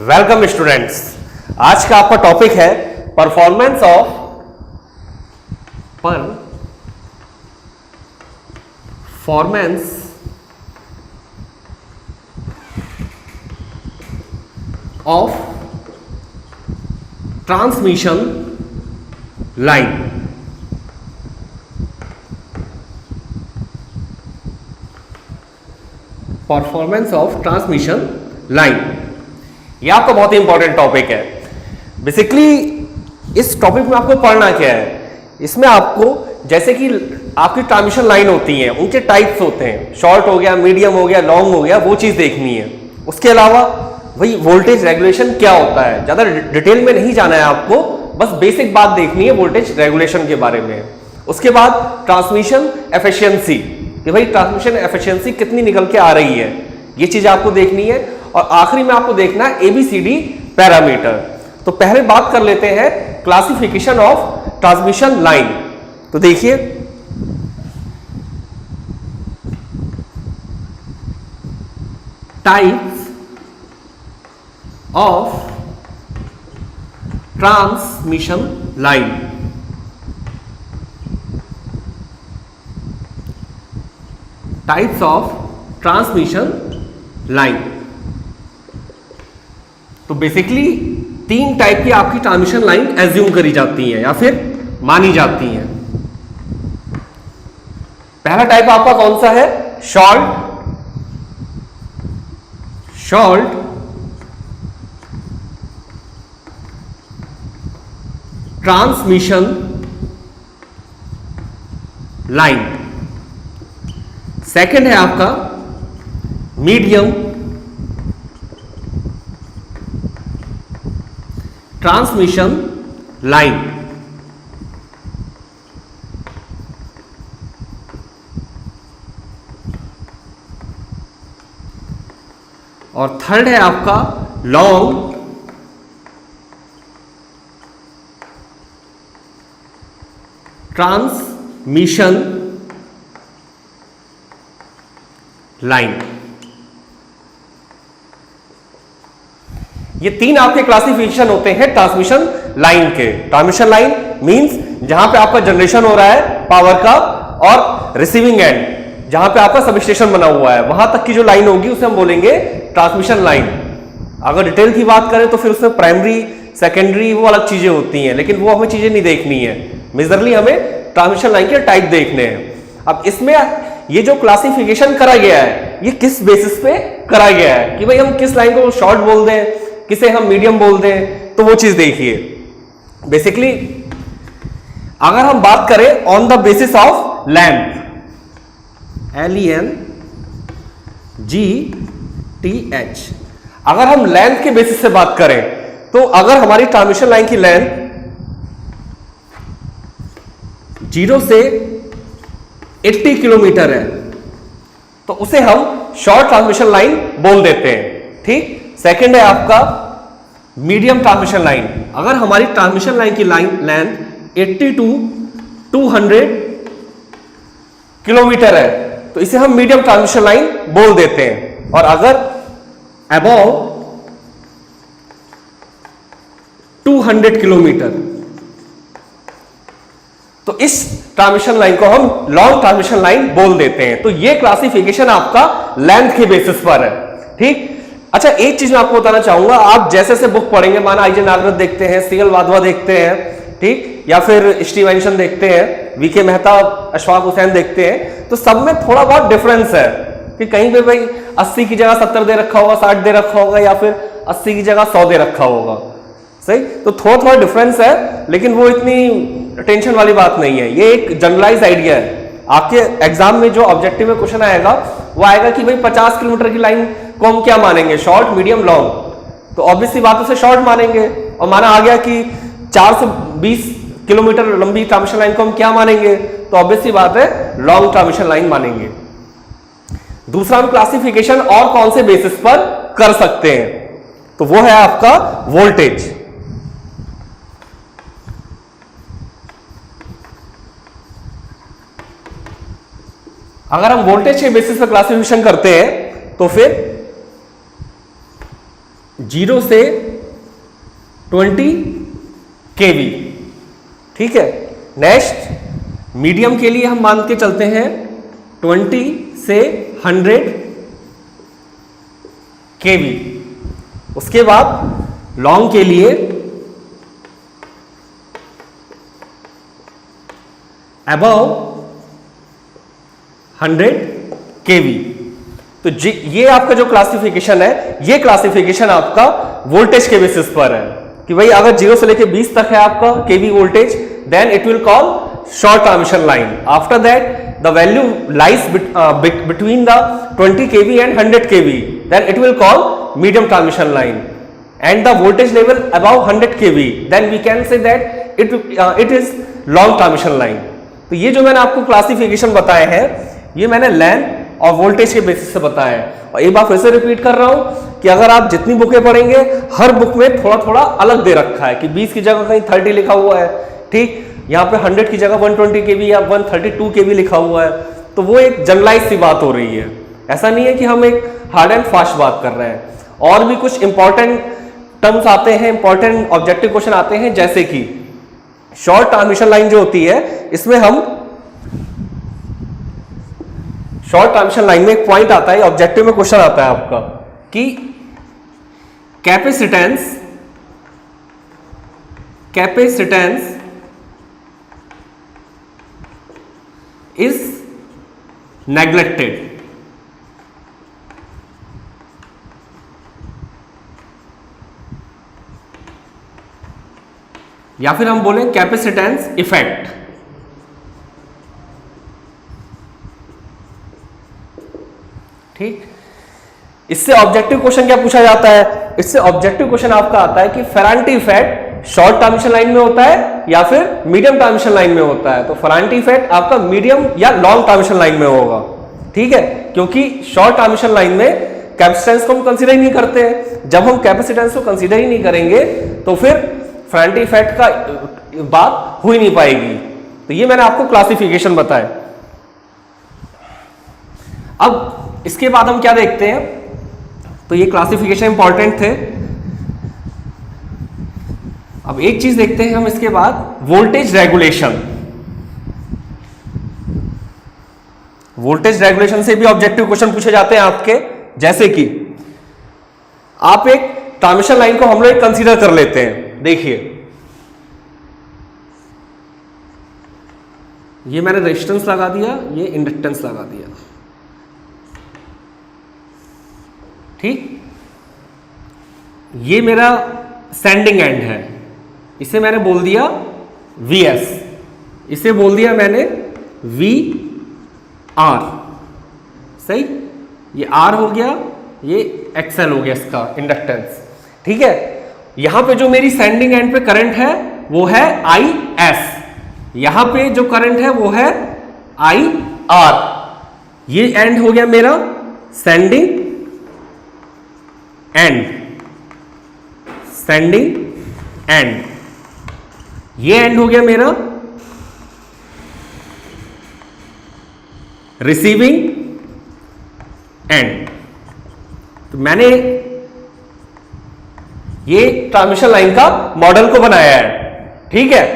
Welcome students. आज का आपका टॉपिक है performance of transmission line. Performance of transmission line, यह आपका बहुत ही इंपॉर्टेंट टॉपिक है। बेसिकली इस टॉपिक में आपको पढ़ना क्या है, इसमें आपको जैसे कि आपकी ट्रांसमिशन लाइन होती है, उनके टाइप्स होते हैं, शॉर्ट हो गया, मीडियम हो गया, लॉन्ग हो गया, वो चीज देखनी है। उसके अलावा वही वोल्टेज रेगुलेशन क्या होता है, ज्यादा डिटेल में नहीं जाना है आपको, बस बेसिक बात देखनी है वोल्टेज रेगुलेशन के बारे में। उसके बाद ट्रांसमिशन एफिशिएंसी, कि भाई ट्रांसमिशन एफिशिएंसी कितनी निकल के आ रही है, ये चीज आपको देखनी है। और आखिरी में आपको देखना है ABCD पैरामीटर। तो पहले बात कर लेते हैं क्लासिफिकेशन ऑफ ट्रांसमिशन लाइन। तो देखिए types of transmission line. Types of transmission line. तो बेसिकली 3 टाइप की आपकी ट्रांसमिशन लाइन एज्यूम करी जाती है या फिर मानी जाती है। पहला टाइप आपका कौन सा है? Short transmission line. सेकंड है आपका मीडियम ट्रांसमिशन लाइन। और थर्ड है आपका लॉन्ग ट्रांसमिशन लाइन। ये 3 आपके क्लासिफिकेशन होते हैं ट्रांसमिशन लाइन के। ट्रांसमिशन लाइन मींस जहां पे आपका जनरेशन हो रहा है पावर का, और रिसीविंग एंड जहां पे आपका सब स्टेशन बना हुआ है, वहां तक की जो लाइन होगी उसे हम बोलेंगे ट्रांसमिशन लाइन। अगर डिटेल की बात करें तो फिर उसमें प्राइमरी सेकेंडरी वो अलग चीजें होती हैं, लेकिन वो हमें चीजें नहीं देखनी है। मेजरली हमें ट्रांसमिशन लाइन के टाइप देखने हैं। अब इसमें ये जो क्लासिफिकेशन करा गया है, ये किस बेसिस पे करा गया है कि भाई हम किस लाइन को शॉर्ट बोल दें, किसे हम मीडियम बोल दें, तो वो चीज देखिए। बेसिकली अगर हम बात करें on the basis of length, LENGTH, अगर हम लेंथ के बेसिस से बात करें तो अगर हमारी ट्रांसमिशन लाइन की लेंथ 0 से 80 किलोमीटर है तो उसे हम शॉर्ट ट्रांसमिशन लाइन बोल देते हैं। ठीक। सेकंड है आपका मीडियम ट्रांसमिशन लाइन। अगर हमारी ट्रांसमिशन लाइन की लेंथ 80 टू 200 किलोमीटर है तो इसे हम मीडियम ट्रांसमिशन लाइन बोल देते हैं। और अगर अबव 200 किलोमीटर तो इस ट्रांसमिशन लाइन को हम लॉन्ग ट्रांसमिशन लाइन बोल देते हैं। तो ये क्लासिफिकेशन आपका लेंथ के बेसिस पर है। ठीक। अच्छा, एक चीज मैं आपको बताना चाहूंगा, आप जैसे जैसे बुक पढ़ेंगे, माना आईजे नागरथ देखते हैं, सीएल वाधवा देखते हैं, ठीक, या फिर स्टीव एंशन देखते हैं, वीके मेहता, अशफाक हुसैन देखते हैं, तो सब में थोड़ा बहुत डिफरेंस है कि कहीं पे भाई 80 की जगह 70 दे रखा होगा, 60 दे रखा होगा, या फिर 80 की जगह 100 दे रखा होगा। सही। तो थोड़ा थोड़ा डिफरेंस है, लेकिन वो इतनी टेंशन वाली बात नहीं है। ये एक जनरलाइज आइडिया है। आपके एग्जाम में जो ऑब्जेक्टिव में क्वेश्चन आएगा वो आएगा कि भाई 50 किलोमीटर की लाइन को हम क्या मानेंगे, शॉर्ट, मीडियम, लॉन्ग। तो ऑब्वियसली बात उसे शॉर्ट मानेंगे। और माना आ गया कि 420 किलोमीटर लंबी ट्रांसमिशन लाइन को हम क्या मानेंगे, तो ऑब्वियसली बात है लॉन्ग ट्रांसमिशन लाइन मानेंगे। दूसरा हम क्लासिफिकेशन और कौन से बेसिस पर कर सकते हैं, तो वो है आपका वोल्टेज। अगर हम वोल्टेज के बेसिस पर क्लासिफिकेशन करते हैं तो फिर 0 से 20 केवी, ठीक है। नेक्स्ट मीडियम के लिए हम मान के चलते हैं 20 से 100 केवी। उसके बाद लॉन्ग के लिए अबव 100 केवी। तो ये आपका जो क्लासिफिकेशन है, ये क्लासिफिकेशन आपका वोल्टेज के बेसिस पर है कि भाई अगर 0 से लेके 20 तक है आपका kV voltage, then it will call short transmission line. After that the value lies between the 20 kV and 100 kV, then it will call medium transmission line, and the voltage level above 100 kV, then we can say that it is long transmission line। तो ये जो मैंने आपको classification बताए हैं, ये मैंने length और वोल्टेज के बेसिस से बताया है। और एक बार फिर से रिपीट कर रहा हूं कि अगर आप जितनी बुकें पढ़ेंगे, हर बुक में थोड़ा थोड़ा अलग दे रखा है कि 20 की जगह कहीं 30 लिखा हुआ है, ठीक, यहाँ पे 100 की जगह 120 kV या 132 kV लिखा हुआ है। तो वो एक जनरलाइज सी बात हो रही है, ऐसा नहीं है कि हम एक हार्ड एंड फास्ट बात कर रहे हैं। और भी कुछ इंपॉर्टेंट टर्म्स आते हैं, इंपॉर्टेंट ऑब्जेक्टिव क्वेश्चन आते हैं, जैसे कि शॉर्ट ट्रांसमिशन लाइन जो होती है, इसमें हम शॉर्ट ट्रांसमिशन लाइन में एक पॉइंट आता है, ऑब्जेक्टिव में क्वेश्चन आता है आपका कि कैपेसिटेंस इज नेग्लेक्टेड। या फिर हम बोलें कैपेसिटेंस इफेक्ट। ठीक, इससे ऑब्जेक्टिव क्वेश्चन क्या पूछा जाता है? इससे ऑब्जेक्टिव क्वेश्चन आपका आता है कि Ferranti effect short transmission line में होता है या फिर मीडियम ट्रांसमिशन लाइन में होता है। तो फेरांटी इफेक्ट आपका मीडियम या लॉन्ग ट्रांसमिशन लाइन में होगा, ठीक है, क्योंकि शॉर्ट ट्रांसमिशन लाइन में कैपेसिटेंस को हम कंसीडर ही नहीं करते हैं। जब हम कैपेसिटेंस को कंसीडर ही नहीं करेंगे तो फिर फेरांटी इफेक्ट का बात हो ही नहीं पाएगी। तो ये मैंने आपको क्लासिफिकेशन बताया। अब इसके बाद हम क्या देखते हैं, तो ये क्लासिफिकेशन इंपॉर्टेंट थे। अब एक चीज देखते हैं हम इसके बाद, वोल्टेज रेगुलेशन। वोल्टेज रेगुलेशन से भी ऑब्जेक्टिव क्वेश्चन पूछे जाते हैं आपके, जैसे कि आप एक ट्रांसमिशन लाइन को हम लोग कंसीडर कर लेते हैं। देखिए, ये मैंने रेजिस्टेंस लगा दिया, ये इंडक्टेंस लगा दिया, ठीक, ये मेरा सेंडिंग एंड है, इसे मैंने बोल दिया Vs, इसे बोल दिया मैंने VR, सही, ये R हो गया, ये XL हो गया इसका इंडक्टेंस, ठीक है। यहां पे जो मेरी सेंडिंग एंड पे करंट है वो है IS, यहां पे जो करंट है वो है IR। ये एंड हो गया मेरा सेंडिंग एंड, सेंडिंग एंड, ये एंड हो गया मेरा रिसीविंग एंड। तो मैंने ये ट्रांसमिशन लाइन का मॉडल को बनाया है, ठीक है।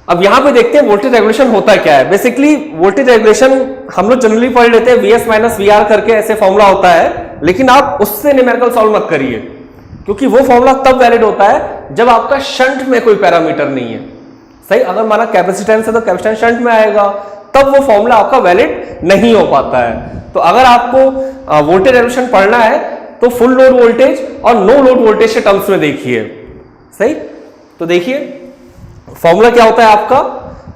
अब यहां पे देखते हैं वोल्टेज रेगुलेशन होता क्या है। बेसिकली वोल्टेज रेगुलेशन हम लोग जनरली पढ़ लेते हैं Vs माइनस VR करके, ऐसे फॉर्मूला होता है, लेकिन आप उससे न्यूमेरिकल सॉल्व मत करिए, क्योंकि वो फॉर्मूला तब वैलिड होता है जब आपका शंट में कोई पैरामीटर नहीं है, सही। अगर हमारा कैपेसिटेंस है तो कैपेसिटेंस शंट में आएगा, तब वो फॉर्मूला आपका वैलिड नहीं हो पाता है। तो अगर आपको वोल्टेज रेगुलेशन पढ़ना है तो फुल लोड वोल्टेज और नो लोड वोल्टेज के टर्म्स में देखिए, सही। तो देखिए फॉर्मूला क्या होता है आपका,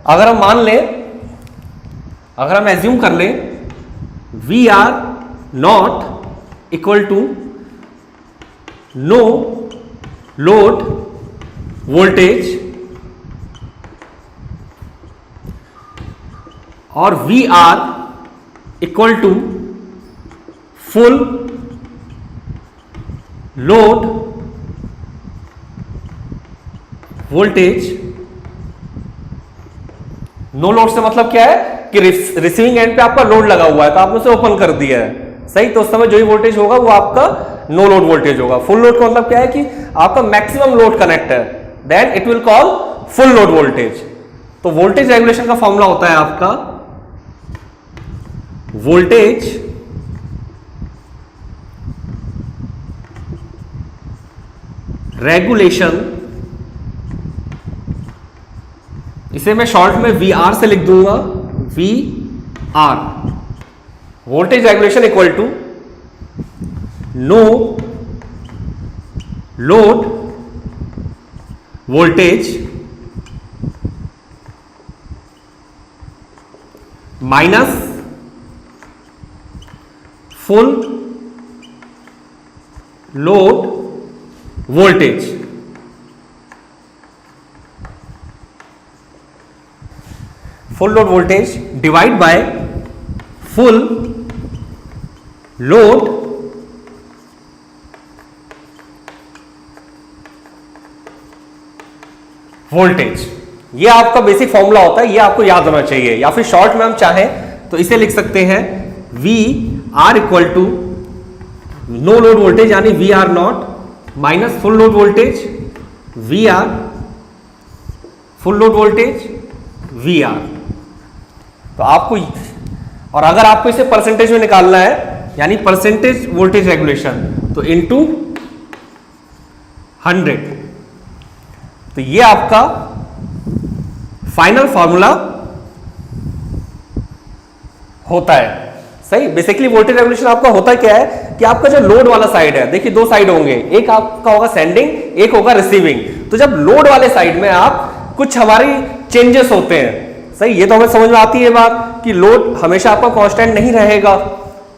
अगर हम मान लें, अगर हम एज्यूम कर लें VR not equal to no load voltage और VR equal to full load voltage. No load से मतलब क्या है कि रिसीविंग एंड पे आपका लोड लगा हुआ है, तो आपने उसे ओपन कर दिया है, सही। तो उस समय जो ही वोल्टेज होगा वो आपका नो लोड वोल्टेज होगा। फुल लोड का मतलब क्या है कि आपका मैक्सिमम लोड कनेक्ट है, then it will call full load voltage. तो वोल्टेज रेगुलेशन का फॉर्मूला होता है आपका वोल्टेज रेगुलेशन, इसे मैं शॉर्ट में VR से लिख दूंगा, VR, voltage regulation equal to no load voltage minus full load voltage. Full load voltage divide by full load voltage. ये आपका बेसिक फॉर्मूला होता है, ये आपको याद होना चाहिए। या फिर शॉर्ट में हम चाहें तो इसे लिख सकते हैं VR equal to no load voltage यानी VR not minus full load voltage VR, full load voltage VR। तो आपको, और अगर आपको इसे परसेंटेज में निकालना है यानी परसेंटेज वोल्टेज रेगुलेशन, तो इनटू 100। तो ये आपका फाइनल फॉर्मूला होता है। सही, बेसिकली वोल्टेज रेगुलेशन आपका होता क्या है कि आपका जो लोड वाला साइड है, देखिए दो साइड होंगे, एक आपका होगा सेंडिंग, एक होगा रिसीविंग। तो जब लोड वाले साइड में आप कुछ हमारी चेंजेस होते हैं, सही, ये तो हमें समझ में आती है बात कि लोड हमेशा आपका कांस्टेंट नहीं रहेगा,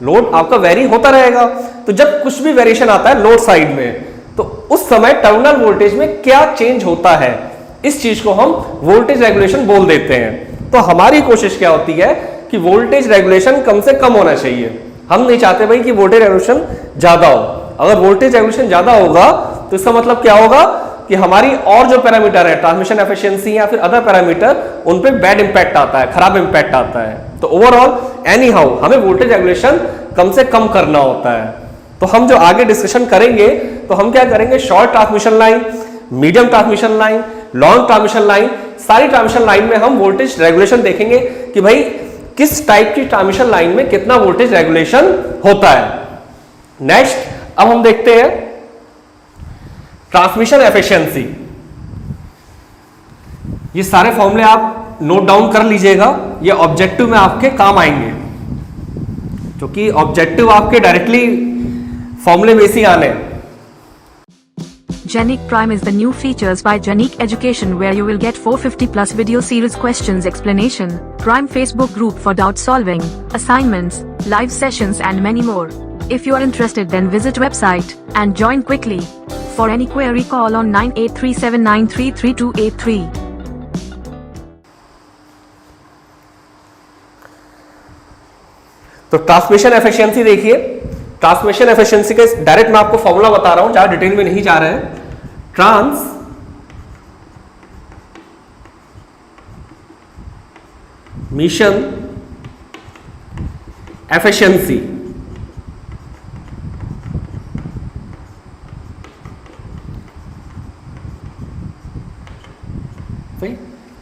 लोड आपका वेरी होता रहेगा। तो जब कुछ भी वेरिएशन आता है लोड साइड में, तो उस समय टर्मिनल वोल्टेज में क्या चेंज होता है, इस चीज को हम वोल्टेज रेगुलेशन बोल देते हैं। तो हमारी कोशिश क्या होती है कि वोल्टेज रेगुलेशन कम से कम होना चाहिए। हम नहीं चाहते भाई कि वोल्टेज रेगुलेशन ज्यादा हो। अगर वोल्टेज रेगुलेशन ज्यादा होगा तो इसका मतलब क्या होगा कि हमारी और जो पैरामीटर है, ट्रांसमिशन एफिशिएंसी या फिर अदर पैरामीटर, उन पे बैड इंपैक्ट आता है, खराब इंपैक्ट आता है। तो ओवरऑल एनी हाउ हमें वोल्टेज रेगुलेशन कम से कम करना होता है। तो हम जो आगे डिस्कशन करेंगे तो हम क्या करेंगे, short transmission line, medium transmission line, long transmission line, सारी ट्रांसमिशन लाइन में हम वोल्टेज रेगुलेशन देखेंगे कि भाई किस टाइप की ट्रांसमिशन लाइन में कितना वोल्टेज रेगुलेशन होता है। नेक्स्ट अब हम देखते हैं ट्रांसमिशन एफिशिएंसी। ये सारे फॉर्मूले आप नोट डाउन कर लीजिएगा, ये ऑब्जेक्टिव में आपके काम आएंगे, क्योंकि ऑब्जेक्टिव आपके डायरेक्टली फॉर्मूले में ही आने। Genic Prime is the new features by Genic Education where you will get 450 plus video series questions explanation, Prime Facebook group for doubt solving, assignments, live sessions and many more. If you are interested then visit website and join quickly. For any query call on 9837933283. तो transmission efficiency देखिए, transmission efficiency का direct मैं आपको formula बता रहा हूं, ज्यादा detail में नहीं जा रहे हैं। ट्रांसमिशन एफिशिएंसी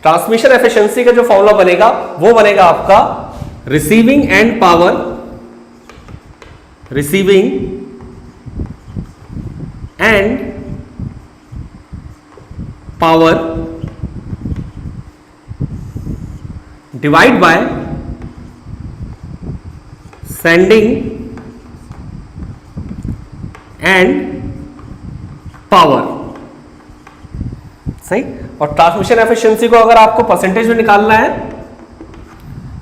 ट्रांसमिशन एफिशिएंसी का जो फॉर्मूला बनेगा वो बनेगा आपका receiving end power, receiving end power divide by sending end power. सही, और ट्रांसमिशन एफिशिएंसी को अगर आपको परसेंटेज में निकालना है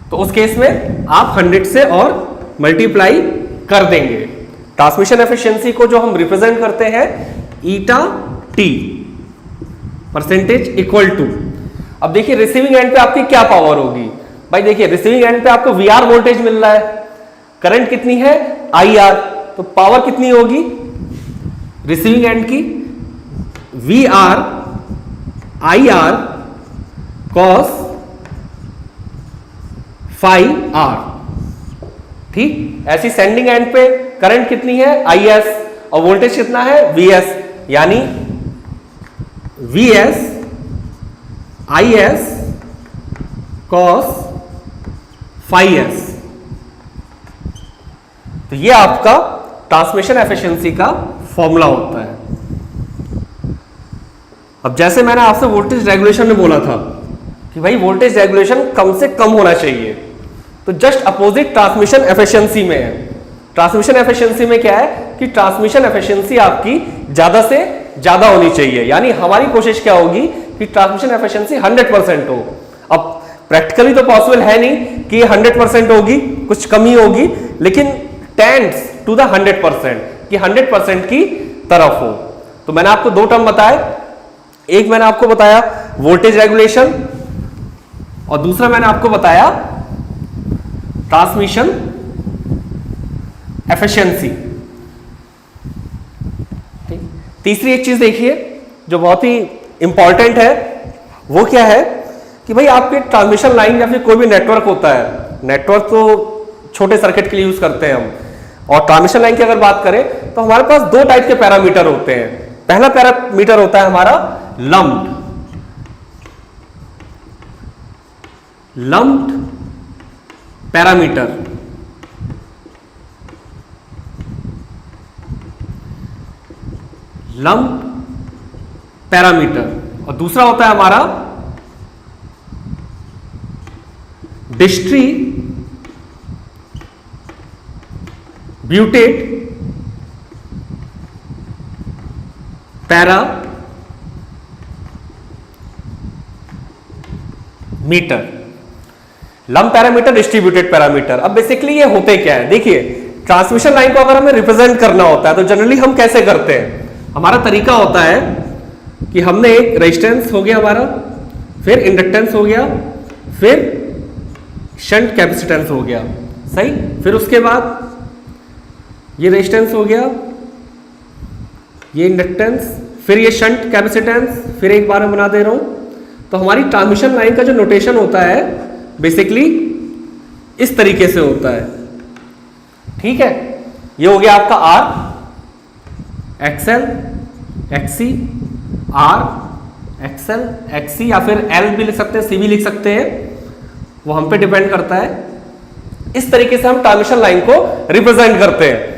तो उस केस में आप 100 से और मल्टीप्लाई कर देंगे। ट्रांसमिशन एफिशिएंसी को जो हम रिप्रेजेंट करते हैं ईटा टी परसेंटेज इक्वल टू, अब देखिए रिसीविंग एंड पे आपकी क्या पावर होगी भाई। देखिए रिसीविंग एंड पे आपको VR वोल्टेज मिल रहा है, करंट कितनी है IR, तो पावर कितनी होगी रिसीविंग एंड की VR IR cos phi R। ठीक, ऐसी सेंडिंग एंड पे करंट कितनी है IS, और वोल्टेज कितना है Vs, यानी Vs Is cos phi s। तो ये आपका ट्रांसमिशन एफिशिएंसी का फॉर्मूला होता है। अब जैसे मैंने आपसे वोल्टेज रेगुलेशन में बोला था कि भाई वोल्टेज रेगुलेशन कम से कम होना चाहिए, तो जस्ट अपोजिट ट्रांसमिशन एफिशिएंसी में है। ट्रांसमिशन एफिशिएंसी में क्या है कि ट्रांसमिशन एफिशिएंसी आपकी ज्यादा से ज्यादा होनी चाहिए, यानी हमारी कोशिश क्या होगी कि ट्रांसमिशन एफिशिएंसी 100% हो। अब प्रैक्टिकली तो पॉसिबल है नहीं कि 100% होगी, कुछ कमी होगी, लेकिन टेंड्स टू द 100% कि 100% की तरफ हो। तो मैंने आपको दो टर्म बताए, एक मैंने आपको बताया वोल्टेज रेगुलेशन और दूसरा मैंने आपको बताया ट्रांसमिशन एफिशिएंसी। तीसरी एक चीज देखिए जो बहुत ही इंपॉर्टेंट है, वो क्या है कि भाई आपके ट्रांसमिशन लाइन या फिर कोई भी नेटवर्क होता है, नेटवर्क तो छोटे सर्किट के लिए यूज करते हैं हम, और ट्रांसमिशन लाइन की अगर बात करें तो हमारे पास दो टाइप के पैरामीटर होते हैं। पहला पैरामीटर होता है हमारा लम्प्ड पैरामीटर, लम्प्ड पैरामीटर, और दूसरा होता है हमारा distributed parameter. Lump parameter, distributed parameter. अब बेसिकली ये होते क्या है, देखिए ट्रांसमिशन लाइन को अगर हमें रिप्रेजेंट करना होता है तो जनरली हम कैसे करते हैं, हमारा तरीका होता है कि हमने एक रेजिस्टेंस हो गया हमारा, फिर इंडक्टेंस हो गया, फिर शंट कैपेसिटेंस हो गया, सही, फिर उसके बाद ये रेजिस्टेंस हो गया, ये इंडक्टेंस, फिर ये शंट कैपेसिटेंस, फिर एक बार मैं बना दे रहा हूं। तो हमारी ट्रांसमिशन लाइन का जो नोटेशन होता है बेसिकली इस तरीके से होता है, ठीक है। ये हो गया आपका R, XL, XC, R, XL, XC, या फिर एल भी लिख सकते हैं, सी भी लिख सकते हैं, वो हम पे डिपेंड करता है। इस तरीके से हम ट्रांसमिशन लाइन को रिप्रेजेंट करते हैं।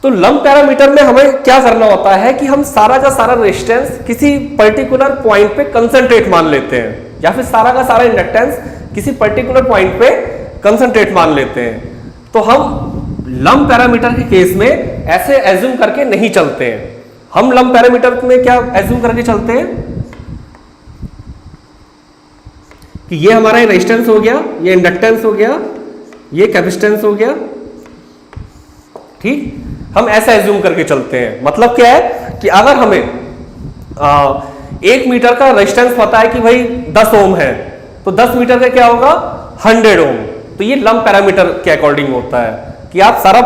तो लम्प पैरामीटर में हमें क्या करना होता है कि हम सारा का सारा रेजिस्टेंस किसी पर्टिकुलर पॉइंट पे कंसंट्रेट मान लेते हैं, या फिर सारा का सारा इंडक्टेंस किसी पर्टिकुलर पॉइंट पे कंसंट्रेट मान लेते हैं। तो हम लम्प पैरामीटर के केस में ऐसे एज्यूम करके नहीं चलते हैं। हम लम्प पैरामीटर में क्या एज्यूम करके चलते हैं कि ये हमारा रेजिस्टेंस हो गया, ये इंडक्टेंस हो गया, ये कैपेसिटेंस हो गया, ठीक, हम ऐसा एज्यूम करके चलते हैं। मतलब क्या है कि अगर हमें 1 मीटर का रेजिस्टेंस पता है कि भाई 10 ओम है, तो 10 मीटर का क्या होगा 100 ओम। तो ये लम्प पैरामीटर के अकॉर्डिंग होता है कि आप सारी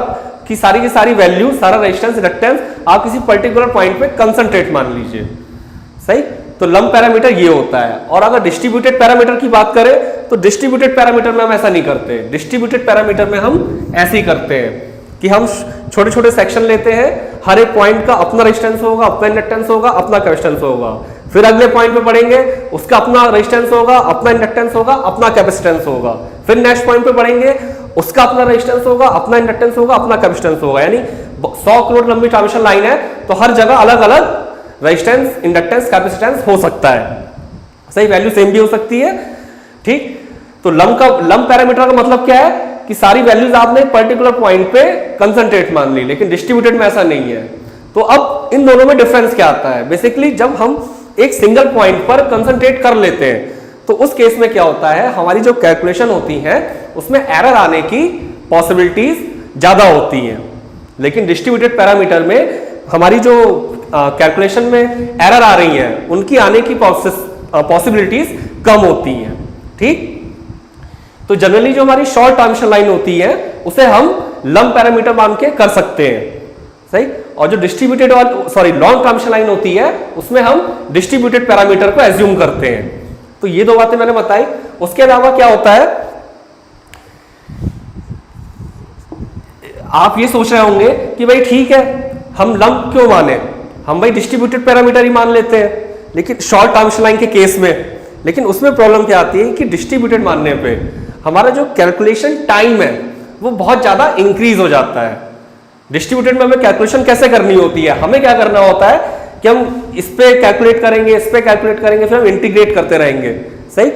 की सारी वैल्यू, सारा रेजिस्टेंस, इंडक्टेंस आप किसी पर्टिकुलर पॉइंट पे कंसंट्रेट मान लीजिए, सही। तो लम्प पैरामीटर ये होता है। और अगर डिस्ट्रीब्यूटेड पैरामीटर की बात करें तो डिस्ट्रीब्यूटेड पैरामीटर में हम ऐसा नहीं करते। डिस्ट्रीब्यूटेड पैरामीटर में हम ऐसे ही करते हैं कि हम छोटे छोटे सेक्शन लेते हैं, हर एक पॉइंट का अपना रेजिस्टेंस होगा, अपना इंडक्टेंस होगा, अपना कैपेसिटेंस होगा, फिर अगले पॉइंट पे पढ़ेंगे उसका अपना रेजिस्टेंस होगा, अपना इंडक्टेंस होगा, अपना कैपेसिटेंस होगा, फिर नेक्स्ट पॉइंट पे पढ़ेंगे उसका अपना रेजिस्टेंस होगा, अपना इंडक्टेंस होगा, अपना कैपेसिटेंस होगा। यानी 100 किलोमीटर लंबी ट्रांसमिशन लाइन है तो हर जगह अलग अलग रेजिस्टेंस, इंडक्टेंस, कैपेसिटेंस हो सकता है, सही, वैल्यू सेम भी हो सकती है, ठीक। तो लम्प पैरामीटर का मतलब क्या है कि सारी वैल्यूज आपने पर्टिकुलर पॉइंट पे कंसंट्रेट मान ली, लेकिन डिस्ट्रीब्यूटेड में ऐसा नहीं है। तो अब इन दोनों में डिफरेंस क्या आता है, बेसिकली जब हम एक सिंगल पॉइंट पर कंसंट्रेट कर लेते हैं तो उस केस में क्या होता है, हमारी जो कैलकुलेशन होती है उसमें एरर आने की पॉसिबिलिटीज ज्यादा होती हैं। लेकिन डिस्ट्रीब्यूटेड पैरामीटर में हमारी जो कैलकुलेशन में एरर आ रही है उनकी आने की पॉसिबिलिटीज कम होती हैं, ठीक। तो जनरली जो हमारी शॉर्ट ट्रांसमिशन लाइन होती है उसे हम लम्प पैरामीटर मान के कर सकते हैं, सही। और जो डिस्ट्रीब्यूटेड लॉन्ग ट्रांसमिशन लाइन होती है उसमें हम डिस्ट्रीब्यूटेड पैरामीटर को एज्यूम करते हैं। तो ये दो बातें मैंने बताई। उसके अलावा क्या होता है, आप ये सोच रहे होंगे कि भाई ठीक है हम लंप क्यों माने, हम भाई डिस्ट्रीब्यूटेड पैरामीटर ही मान लेते हैं लेकिन शॉर्ट ट्रांसमिशन लाइन के केस में। लेकिन उसमें प्रॉब्लम क्या आती है कि डिस्ट्रीब्यूटेड मानने पे हमारा जो कैलकुलेशन टाइम है वो बहुत ज्यादा इंक्रीज हो जाता है। डिस्ट्रीब्यूटेड में हमें कैलकुलेशन कैसे करनी होती है, हमें क्या करना होता है कि हम इस पे कैलकुलेट करेंगे, इस पे कैलकुलेट करेंगे, फिर हम इंटीग्रेट करते रहेंगे, सही।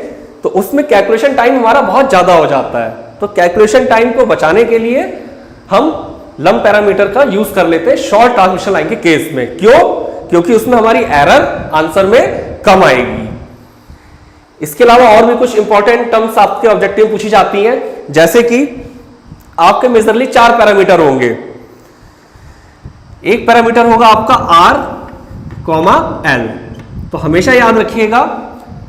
तो उसमें कैलकुलेशन टाइम हमारा बहुत ज्यादा हो जाता है। तो कैलकुलेशन टाइम को बचाने के लिए हम लंप पैरामीटर का यूज कर लेते हैं शॉर्ट ट्रांसमिशन लाइन के केस में। क्यों? क्योंकि उसमें हमारी एरर आंसर में कम आएगी। इसके अलावा और भी कुछ इंपॉर्टेंट टर्म्स आपके ऑब्जेक्टिव में पूछी जाती हैं, जैसे कि आपके मेजरली 4 पैरामीटर होंगे। एक पैरामीटर होगा आपका R, L। तो हमेशा याद रखिएगा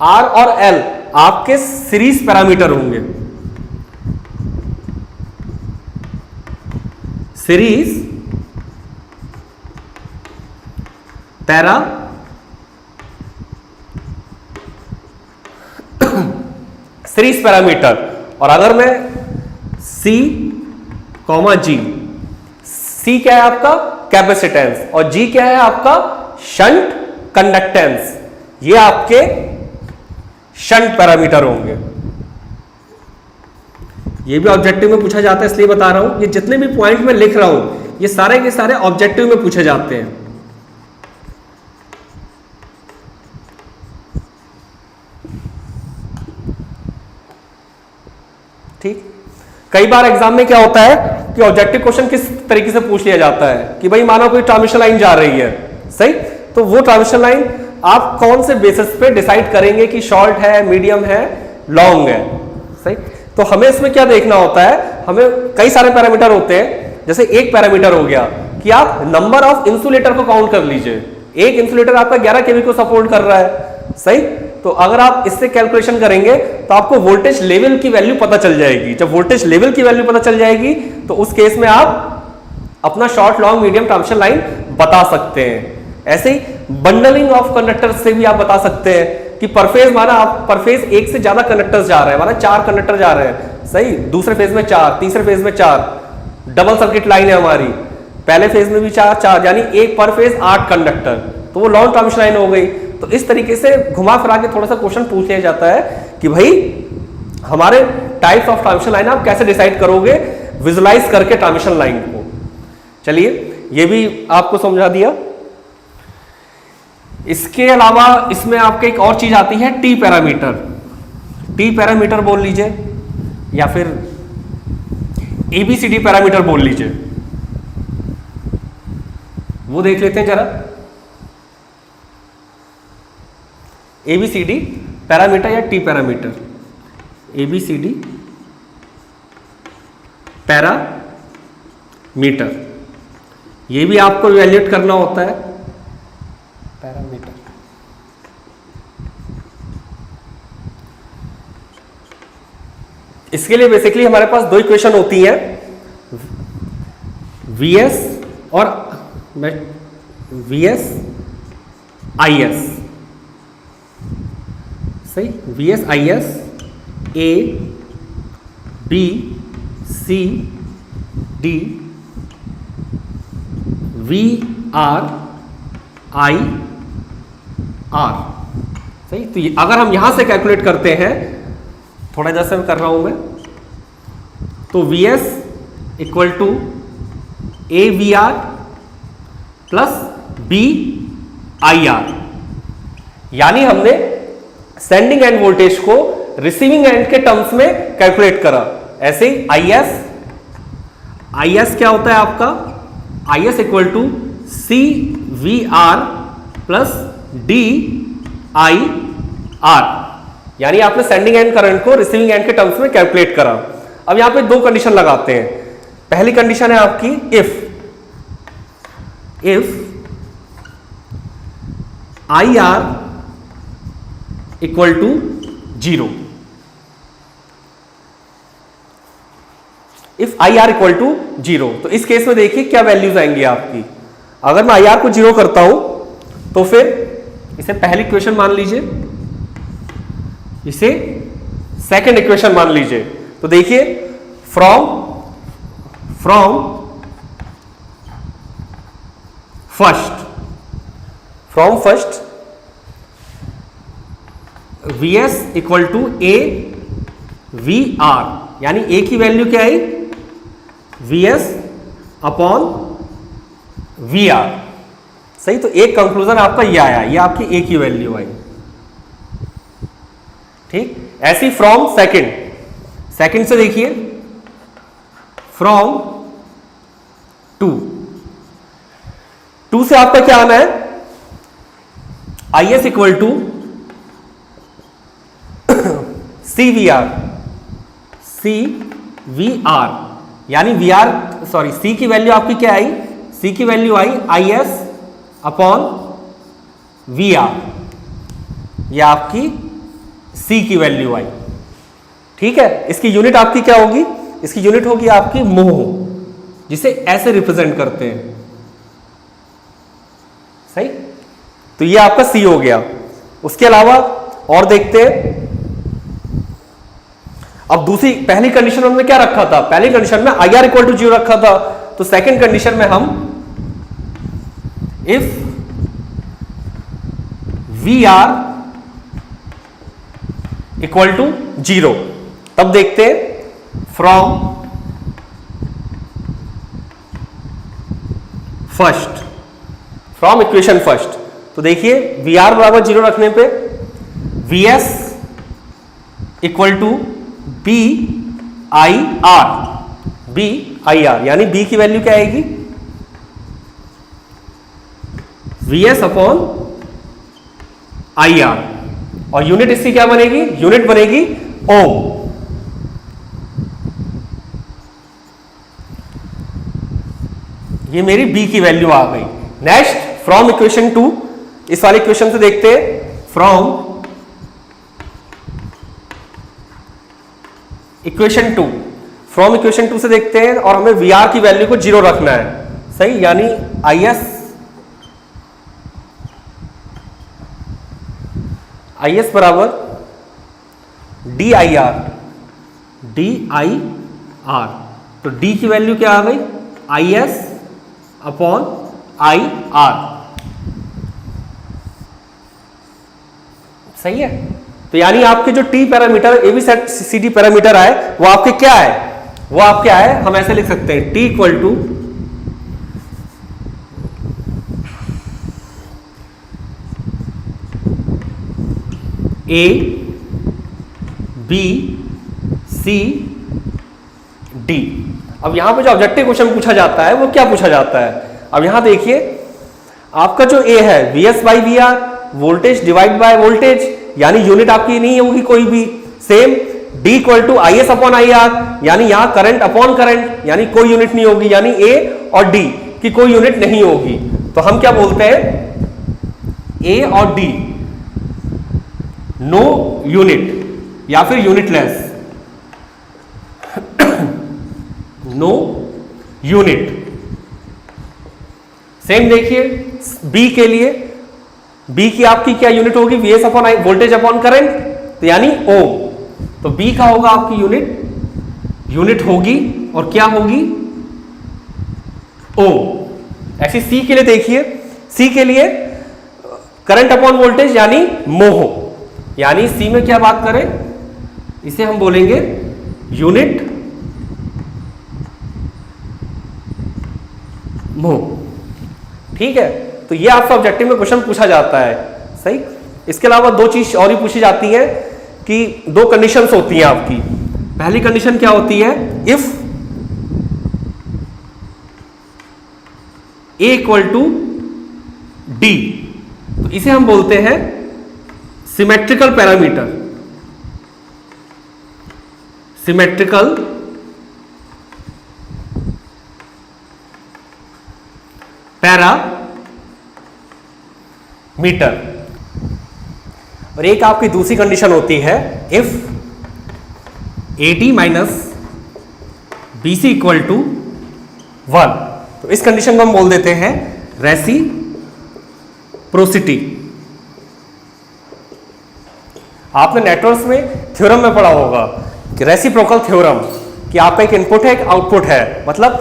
R और L आपके सीरीज पैरामीटर होंगे, सीरीज पैरा सीरीज पैरामीटर। और अगर मैं C, G, C क्या है आपका कैपेसिटेंस और G क्या है आपका शंट कंडक्टेंस, ये आपके शंट पैरामीटर होंगे। ये भी ऑब्जेक्टिव में पूछा जाता है, इसलिए बता रहा हूं। ये जितने भी पॉइंट में लिख रहा हूं ये सारे के सारे ऑब्जेक्टिव में पूछे जाते हैं। ठीक। कई बार एग्जाम में क्या होता है कि ऑब्जेक्टिव क्वेश्चन किस तरीके से पूछ लिया जाता है कि भाई मानो कोई ट्रांसमिशन लाइन जा रही है, सही। तो वो ट्रांसमिशन लाइन आप कौन से बेसिस पे डिसाइड करेंगे कि शॉर्ट है, मीडियम है, लॉन्ग है, सही। तो हमें इसमें क्या देखना होता है, हमें कई सारे पैरामीटर होते हैं। जैसे एक पैरामीटर हो गया कि आप नंबर ऑफ इंसुलेटर को काउंट कर लीजिए। एक इंसुलेटर आपका 11 केवी को सपोर्ट कर रहा है, सही। तो अगर आप इससे कैलकुलेशन करेंगे तो आपको वोल्टेज लेवल की वैल्यू पता चल जाएगी। जब वोल्टेज लेवल की वैल्यू पता चल जाएगी तो उस केस में आप अपना short, long, medium transmission line बता सकते हैं। ऐसे ही बंडलिंग ऑफ कंडक्टर से भी आप बता सकते हैं कि पर फेज, माना आप पर फेज एक से ज्यादा कंडक्टर्स जा रहे हैं, माना 4 कंडक्टर जा रहे हैं, सही। दूसरे फेज में 4, तीसरे फेज में 4, डबल सर्किट लाइन है हमारी। पहले फेज में भी 4, यानी एक पर फेज 8 कंडक्टर, तो वो लॉन्ग ट्रांसमिशन लाइन हो गई। तो इस तरीके से घुमा फिरा के थोड़ा सा क्वेश्चन पूछ लिया जाता है कि भाई हमारे टाइप्स ऑफ ट्रांसमिशन लाइन आप कैसे डिसाइड करोगे विजुलाइज करके ट्रांसमिशन लाइन को। चलिए ये भी आपको समझा दिया। इसके अलावा इसमें आपके एक और चीज आती है टी पैरामीटर। टी पैरामीटर बोल लीजिए या फिर ABCD पैरामीटर बोल लीजिए, वो देख लेते हैं जरा। ABCD पैरामीटर या टी पैरामीटर। ABCD पैरामीटर, ये भी आपको इवैल्यूएट करना होता है। पैरामीटर इसके लिए बेसिकली हमारे पास 2 इक्वेशन होती हैं, VS और VS IS, सही। VS IS A B C D VR I R, सही। तो अगर हम यहां से कैलकुलेट करते हैं, थोड़ा जैसे मैं कर रहा हूं मैं, तो VS equal to AVR plus BIR, यानी हमने सेंडिंग एंड वोल्टेज को रिसीविंग एंड के टर्म्स में कैलकुलेट करा। ऐसे ही IS क्या होता है आपका, IS equal to CVR plus DIR, यानी आपने सेंडिंग एंड करंट को रिसीविंग एंड के टर्म्स में कैलकुलेट करा। अब यहां पे 2 कंडीशन लगाते हैं। पहली कंडीशन है आपकी if IR equal to 0, if IR equal to 0, तो इस केस में देखिए क्या वैल्यूज आएंगी आपकी। अगर मैं IR को 0 करता हूं तो फिर इसे पहली इक्वेशन मान लीजिए, इसे सेकंड इक्वेशन मान लीजिए। तो देखिए from first, from first Vs equal to A V R, यानी ए की वैल्यू क्या आई, Vs अपॉन वी आर। सही, तो एक कंक्लूजन आपका ये आया, ये आपकी ए की वैल्यू आई। ठीक, ऐसी फ्रॉम सेकंड, सेकंड से देखिए फ्रॉम टू, टू से आपका क्या आना है, I S equal to C V R, C V R, यानी वी आर सॉरी सी की वैल्यू आपकी क्या आई, सी की वैल्यू आई I S upon V R, यह आपकी सी की वैल्यू आई। ठीक है, इसकी यूनिट आपकी क्या होगी, इसकी यूनिट होगी आपकी मोह, जिसे ऐसे रिप्रेजेंट करते हैं। सही, तो ये आपका सी हो गया। उसके अलावा और देखते हैं, अब दूसरी, पहली कंडीशन में हमने क्या रखा था, पहली कंडीशन में आई आर इक्वल टू 0 रखा था, तो सेकंड कंडीशन में हम if V R equal to 0, तब देखते हैं from first, from equation first, तो देखिए वी आर बराबर 0 रखने पे V S equal to B I R, B I R, यानी बी की वैल्यू क्या आएगी, V S upon I R, और यूनिट इसकी क्या बनेगी, यूनिट बनेगी ओम। ये मेरी बी की वैल्यू आ गई। नेक्स्ट फ्रॉम इक्वेशन 2, इस वाले इक्वेशन से देखते हैं फ्रॉम इक्वेशन 2, फ्रॉम इक्वेशन 2 से देखते हैं, और हमें वी आर की वैल्यू को 0 रखना है। सही, यानी आई एस बराबर D I R, D I R, तो डी की वैल्यू क्या आ गई, I S upon I R. सही है, तो यानी आपके जो T parameter, A B C D parameter आए, वो आपके क्या है, वो आपके आए, हम ऐसे लिख सकते हैं T equal to A B C D. अब यहां पे जो ऑब्जेक्टिव क्वेश्चन पूछा जाता है वो क्या पूछा जाता है, अब यहां देखिए आपका जो ए है V S by V R, voltage divide by voltage, यानी यूनिट आपकी नहीं होगी कोई भी। Same D equal to I S upon I R, यानी यहां करंट अपॉन करंट, यानी कोई यूनिट नहीं होगी, यानी ए और डी की कोई यूनिट नहीं होगी। तो हम क्या बोलते हैं, ए और डी नो यूनिट या फिर यूनिटलेस, नो यूनिट। सेम देखिए बी के लिए, बी की आपकी क्या यूनिट होगी, we S upon I, voltage upon current, तो यानी ओम। तो बी का होगा आपकी यूनिट, यूनिट होगी और क्या होगी, ओम। ऐसे सी के लिए देखिए, सी के लिए करंट अपॉन वोल्टेज यानी मोह, यानी सी में क्या बात करें, इसे हम बोलेंगे यूनिट मोह। ठीक है, तो ये आपका ऑब्जेक्टिव में क्वेश्चन पूछा जाता है। सही, इसके अलावा दो चीज और ही पूछी जाती है कि दो कंडीशंस होती हैं आपकी। पहली कंडीशन क्या होती है, if A equal to D, तो इसे हम बोलते हैं सिमेट्रिकल पैरामीटर, सिमेट्रिकल पैरामीटर। और एक आपकी दूसरी कंडीशन होती है, if A D minus B C equal to 1, तो इस कंडीशन को हम बोल देते हैं रेसिप्रोसिटी। आपने नेटवर्क्स में थ्योरम में पढ़ा होगा कि रेसिप्रोकल थ्योरम, कि आपका एक इनपुट है एक आउटपुट है, मतलब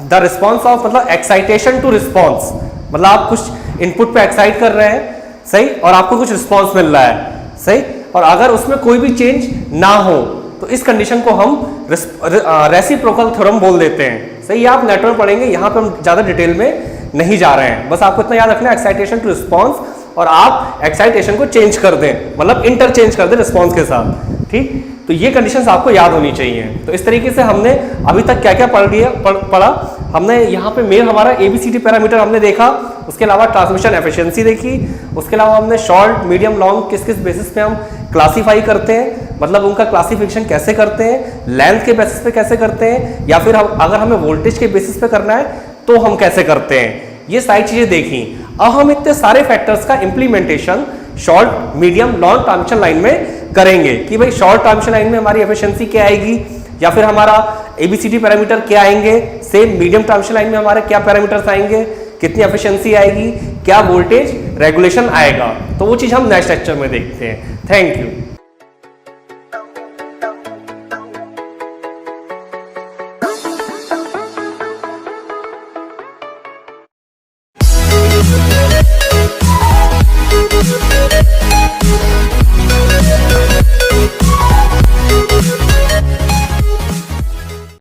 द रिस्पॉन्स ऑफ, मतलब एक्साइटेशन टू रिस्पॉन्स, मतलब आप कुछ इनपुट पे एक्साइट कर रहे हैं, सही, और आपको कुछ रिस्पॉन्स मिल रहा है, सही, और अगर उसमें कोई भी चेंज ना हो तो इस कंडीशन को हम रेसिप्रोकल थ्योरम बोल देते हैं, सही। ये आप नेटवर्क पढ़ेंगे, यहाँ पे हम ज्यादा डिटेल में नहीं जा रहे हैं, बस आपको इतना याद रखना है एक्साइटेशन टू रिस्पॉन्स, और आप एक्साइटेशन को चेंज कर दें, मतलब इंटरचेंज कर दें रिस्पॉन्स के साथ, ठीक। तो ये कंडीशंस आपको याद होनी चाहिए। तो इस तरीके से हमने अभी तक क्या क्या पढ़ा, हमने यहाँ पे मेन हमारा ABCD पैरामीटर हमने देखा, उसके अलावा ट्रांसमिशन एफिशिएंसी देखी, उसके अलावा हमने शॉर्ट मीडियम लॉन्ग किस किस बेसिस पे हम क्लासीफाई करते हैं, मतलब उनका क्लासिफिकेशन कैसे करते हैं, लेंथ के बेसिस पे कैसे करते हैं, या फिर अगर हमें वोल्टेज के बेसिस पे करना है तो हम कैसे करते हैं, ये सारी चीजें देखी। अब हम इतने सारे फैक्टर्स का implementation short medium long transmission line में करेंगे कि भाई शॉर्ट ट्रांसमिशन लाइन में हमारी एफिशिएंसी क्या आएगी, या फिर हमारा ABCD पैरामीटर क्या आएंगे, सेम मीडियम ट्रांसमिशन लाइन में हमारे क्या पैरामीटर्स आएंगे, कितनी एफिशिएंसी आएगी, क्या वोल्टेज रेगुलेशन आएगा। तो वो चीज हम नेक्स्ट लेक्चर में देखते हैं। Thank you.